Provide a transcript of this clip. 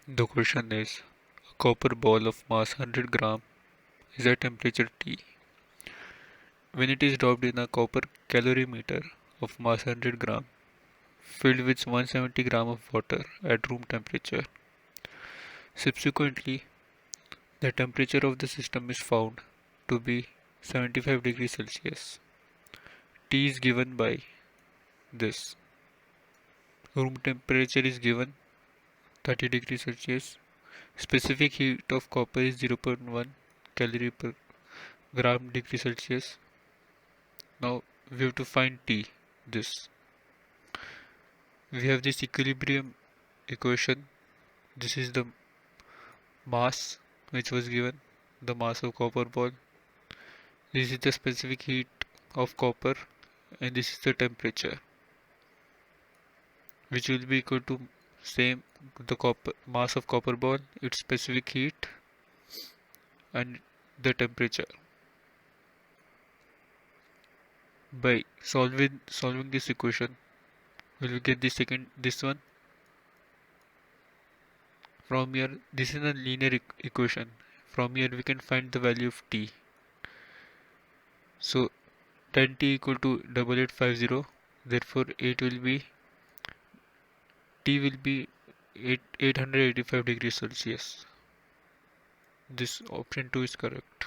The question is, a copper ball of mass 100 gram is at temperature T. When it is dropped in a copper calorimeter of mass 100 gram filled with 170 gram of water at room temperature. Subsequently, the temperature of the system is found to be 75 degrees Celsius. T is given by this. Room temperature is given 30 degrees Celsius. Specific heat of copper is 0.1 calorie per gram degree Celsius. Now we have to find T. This. We have this equilibrium equation. This is the mass which was given, the mass of copper ball. This is the specific heat of copper, and this is the temperature, which will be equal to same the copper mass of copper ball, its specific heat, and the temperature. By solving this equation, we will get this one. From here, this is a linear equation. From here we can find the value of T. So 10T equal to 8850. Therefore 8 will be T will be 885 degrees Celsius. This option 2 is correct.